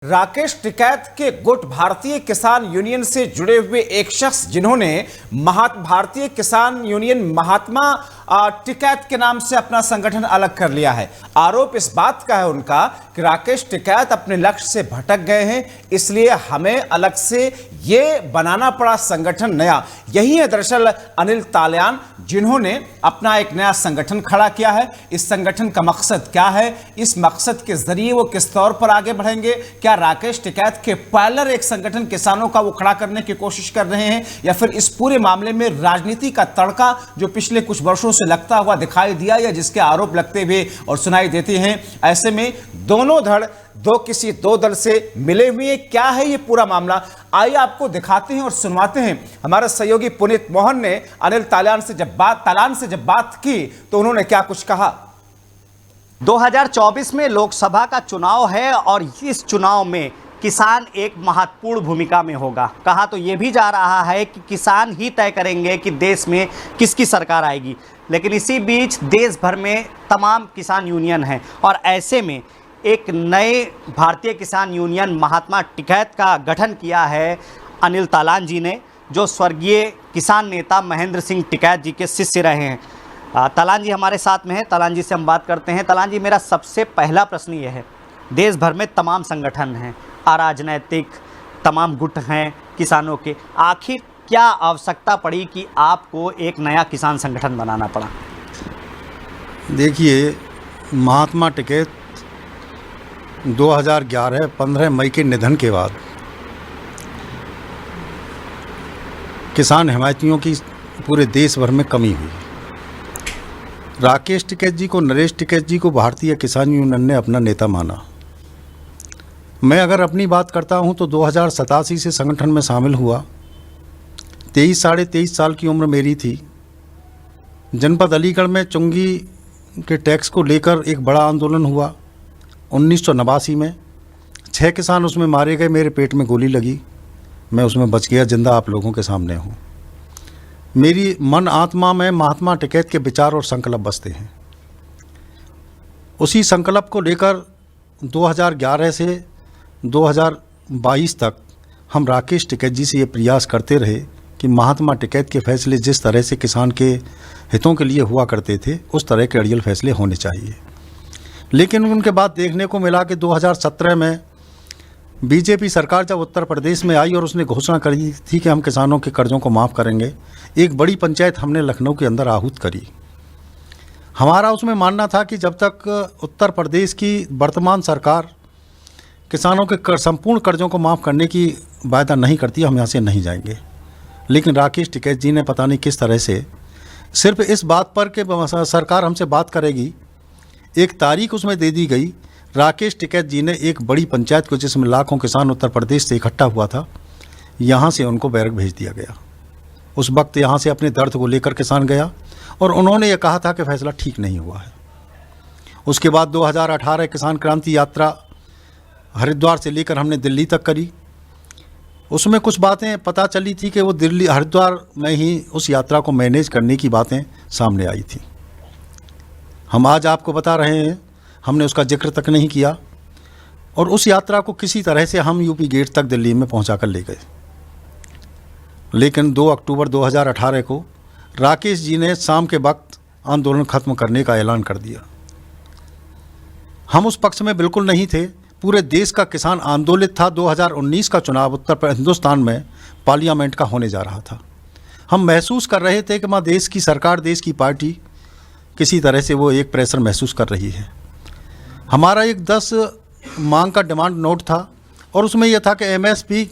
राकेश टिकैत के गुट भारतीय किसान यूनियन से जुड़े हुए एक शख्स जिन्होंने भारतीय किसान यूनियन महात्मा टिकैत के नाम से अपना संगठन अलग कर लिया है। आरोप इस बात का है उनका कि राकेश टिकैत अपने लक्ष्य से भटक गए हैं, इसलिए हमें अलग से ये बनाना पड़ा संगठन नया। यही है दरअसल अनिल तालियान जिन्होंने अपना एक नया संगठन खड़ा किया है। इस संगठन का मकसद क्या है, इस मकसद के जरिए वो किस तौर पर आगे बढ़ेंगे, क्या राकेश टिकैत के पैरेलल एक संगठन किसानों का वो खड़ा करने की कोशिश कर रहे हैं, या फिर इस पूरे मामले में राजनीति का तड़का जो पिछले कुछ वर्षों से लगता हुआ दिखाई दिया या जिसके आरोप लगते हुए और सुनाई देते हैं। ऐसे में दोनों धड़ किसी दो दल से मिले हुए, क्या है ये पूरा मामला, आइए आपको दिखाते हैं और सुनवाते हैं। हमारे सहयोगी पुनीत मोहन ने अनिल तालियान से जब बात की तो उन्होंने क्या कुछ कहा। 2024 में लोकसभा का चुनाव है और इस चुनाव में किसान एक महत्वपूर्ण भूमिका में होगा। कहा तो ये भी जा रहा है कि किसान ही तय करेंगे कि देश में किसकी सरकार आएगी, लेकिन इसी बीच देश भर में तमाम किसान यूनियन हैं और ऐसे में एक नए भारतीय किसान यूनियन महात्मा टिकैत का गठन किया है अनिल तालियान जी ने, जो स्वर्गीय किसान नेता महेंद्र सिंह टिकैत जी के शिष्य रहे हैं। तालियान जी हमारे साथ में हैं, तालियान जी से हम बात करते हैं। तालियान जी, मेरा सबसे पहला प्रश्न ये है, देश भर में तमाम संगठन हैं, अराजनैतिक तमाम गुट हैं किसानों के, आखिर क्या आवश्यकता पड़ी कि आपको एक नया किसान संगठन बनाना पड़ा? देखिए, महात्मा टिकैत 2011 15 मई के निधन के बाद किसान हिमायतियों की पूरे देश भर में कमी हुई। राकेश टिकैत जी को, नरेश टिकैत जी को भारतीय किसान यूनियन ने अपना नेता माना। मैं अगर अपनी बात करता हूं तो 2087 से संगठन में शामिल हुआ। साढ़े 23 साल की उम्र मेरी थी। जनपद अलीगढ़ में चुंगी के टैक्स को लेकर एक बड़ा आंदोलन हुआ 1989 में। 6 किसान उसमें मारे गए, मेरे पेट में गोली लगी, मैं उसमें बच गया, जिंदा आप लोगों के सामने हूँ। मेरी मन आत्मा में महात्मा टिकैत के विचार और संकल्प बसते हैं। उसी संकल्प को लेकर 2011 से 2022 तक हम राकेश टिकैत जी से ये प्रयास करते रहे कि महात्मा टिकैत के फैसले जिस तरह से किसान के हितों के लिए हुआ करते थे उस तरह के अड़ियल फैसले होने चाहिए। लेकिन उनके बाद देखने को मिला कि 2017 में बीजेपी सरकार जब उत्तर प्रदेश में आई और उसने घोषणा करी थी कि हम किसानों के कर्जों को माफ़ करेंगे, एक बड़ी पंचायत हमने लखनऊ के अंदर आहूत करी। हमारा उसमें मानना था कि जब तक उत्तर प्रदेश की वर्तमान सरकार किसानों के संपूर्ण कर्जों को माफ़ करने की वायदा नहीं करती, हम यहाँ से नहीं जाएंगे। लेकिन राकेश टिकैत जी ने पता नहीं किस तरह से सिर्फ इस बात पर कि सरकार हमसे बात करेगी, एक तारीख उसमें दे दी गई। राकेश टिकैत जी ने एक बड़ी पंचायत को, जिसमें लाखों किसान उत्तर प्रदेश से इकट्ठा हुआ था, यहाँ से उनको बैरक भेज दिया गया। उस वक्त यहाँ से अपने दर्द को लेकर किसान गया और उन्होंने ये कहा था कि फैसला ठीक नहीं हुआ है। उसके बाद 2018 किसान क्रांति यात्रा हरिद्वार से लेकर हमने दिल्ली तक करी। उसमें कुछ बातें पता चली थी कि वो दिल्ली हरिद्वार में ही उस यात्रा को मैनेज करने की बातें सामने आई थी। हम आज आपको बता रहे हैं, हमने उसका जिक्र तक नहीं किया और उस यात्रा को किसी तरह से हम यूपी गेट तक दिल्ली में पहुंचा कर ले गए। लेकिन 2 अक्टूबर 2018 को राकेश जी ने शाम के वक्त आंदोलन खत्म करने का ऐलान कर दिया। हम उस पक्ष में बिल्कुल नहीं थे। पूरे देश का किसान आंदोलित था। 2019 का चुनाव हिंदुस्तान में पार्लियामेंट का होने जा रहा था। हम महसूस कर रहे थे कि माँ देश की सरकार, देश की पार्टी किसी तरह से वो एक प्रेशर महसूस कर रही है। हमारा एक 10 मांग का डिमांड नोट था और उसमें यह था कि MSP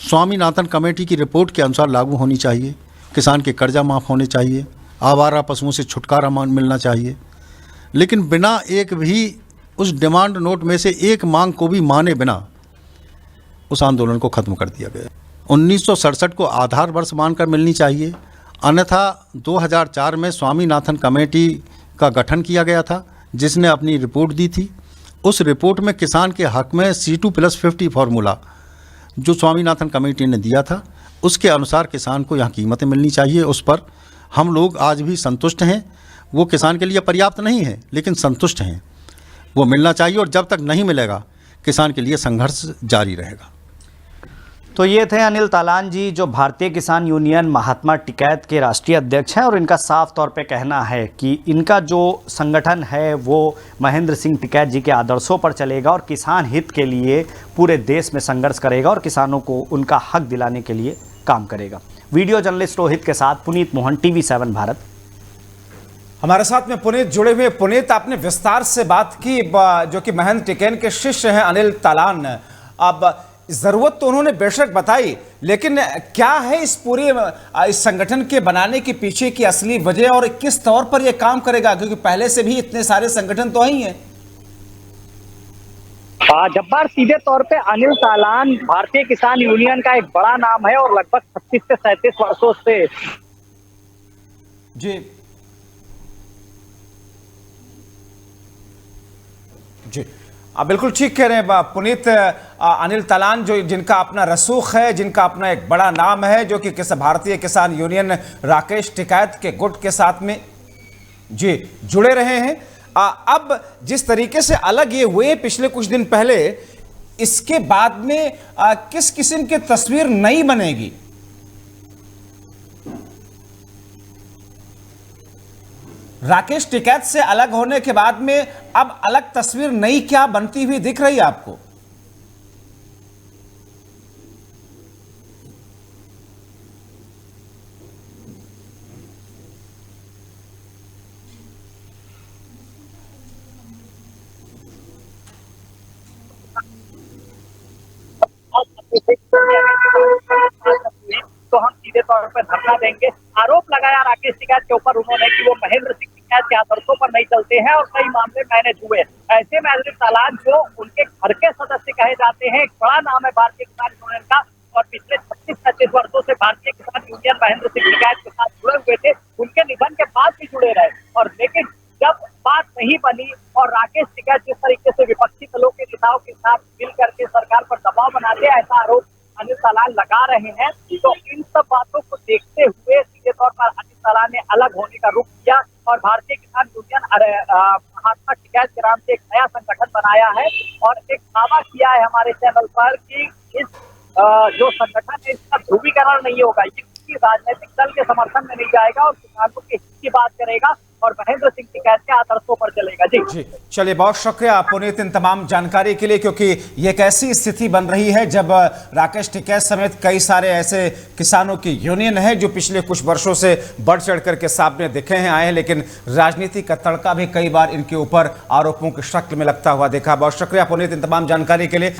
स्वामीनाथन कमेटी की रिपोर्ट के अनुसार लागू होनी चाहिए, किसान के कर्जा माफ़ होने चाहिए, आवारा पशुओं से छुटकारा मिलना चाहिए। लेकिन बिना एक भी उस डिमांड नोट में से एक मांग को भी माने बिना उस आंदोलन को ख़त्म कर दिया गया। 1967 को आधार वर्ष मानकर मिलनी चाहिए, अन्यथा 2004 में स्वामीनाथन कमेटी का गठन किया गया था, जिसने अपनी रिपोर्ट दी थी। उस रिपोर्ट में किसान के हक में C2+50 फार्मूला जो स्वामीनाथन कमेटी ने दिया था, उसके अनुसार किसान को यहाँ कीमतें मिलनी चाहिए। उस पर हम लोग आज भी संतुष्ट हैं। वो किसान के लिए पर्याप्त नहीं है, लेकिन संतुष्ट हैं। वो मिलना चाहिए, और जब तक नहीं मिलेगा किसान के लिए संघर्ष जारी रहेगा। तो ये थे अनिल तालान जी, जो भारतीय किसान यूनियन महात्मा टिकैत के राष्ट्रीय अध्यक्ष हैं, और इनका साफ तौर पे कहना है कि इनका जो संगठन है वो महेंद्र सिंह टिकैत जी के आदर्शों पर चलेगा और किसान हित के लिए पूरे देश में संघर्ष करेगा और किसानों को उनका हक दिलाने के लिए काम करेगा। वीडियो जर्नलिस्ट रोहित के साथ पुनीत मोहन, TV7 भारत। हमारे साथ में पुनीत जुड़े हुए। पुनीत, आपने विस्तार से बात की जो कि महेंद्र टिकैत के शिष्य हैं अनिल तालान। अब जरूरत तो उन्होंने बेशक बताई, लेकिन क्या है इस पूरे इस संगठन के बनाने के पीछे की असली वजह और किस तौर पर यह काम करेगा, क्योंकि पहले से भी इतने सारे संगठन तो ही हैं। जब्बार, सीधे तौर पे अनिल तालान भारतीय किसान यूनियन का एक बड़ा नाम है और लगभग 36 से 37 वर्षों से जी जी आप बिल्कुल ठीक कह रहे हैं पुनीत। अनिल तालान जो जिनका अपना रसूख है, जिनका अपना एक बड़ा नाम है, जो कि भारतीय किसान यूनियन राकेश टिकैत के गुट के साथ में जी जुड़े रहे हैं। अब जिस तरीके से अलग ये हुए पिछले कुछ दिन पहले, इसके बाद में किस किस्म की तस्वीर नई बनेगी? राकेश टिकैत से अलग होने के बाद में अब अलग तस्वीर नई क्या बनती हुई दिख रही है आपको? तो हम सीधे तौर पर धरना देंगे। आरोप लगाया राकेश टिकैत के ऊपर उन्होंने कि वो महेंद्र सिंह टिकैत के आदर्शों पर नहीं चलते हैं और कई मामले मैनेज हुए। ऐसे में अनिल तालान जो उनके घर के सदस्य कहे जाते हैं, एक बड़ा नाम है भारतीय किसान यूनियन का और पिछले 36-37 वर्षों से भारतीय किसान यूनियन महेंद्र सिंह टिकैत के साथ जुड़े हुए थे, उनके निधन के बाद भी जुड़े रहे। और लेकिन जब बात नहीं बनी और राकेश टिकैत जिस तरीके से विपक्षी दलों के नेताओं के साथ मिल करके सरकार पर दबाव बनाते, ऐसा आरोप अनिल तालान लगा रहे हैं। तो इन सब बातों को देखते हुए सीधे तौर पर अनिल तालान ने अलग होने का रुख किया और भारतीय किसान यूनियन महात्मा टिकैत के नाम से एक नया संगठन बनाया है और एक दावा किया है हमारे चैनल पर कि इस जो संगठन है इसका ध्रुवीकरण नहीं होगा, ये किसी राजनीतिक दल के समर्थन में नहीं जाएगा और किसानों के हित की बात करेगा और महेंद्र सिंह टिकैत के आदर्शों पर चलेगा। जी चलिए, बहुत शुक्रिया पुनीत इन तमाम जानकारी के लिए, क्योंकि ये एक ऐसी स्थिति बन रही है जब राकेश टिकैत समेत कई सारे ऐसे किसानों की यूनियन है जो पिछले कुछ वर्षों से बढ़ चढ़ करके सामने दिखे हैं आए हैं, लेकिन राजनीति का तड़का भी कई बार इनके ऊपर आरोपों की शक्ल में लगता हुआ देखा। बहुत शुक्रिया पुनीत इन तमाम जानकारी के लिए।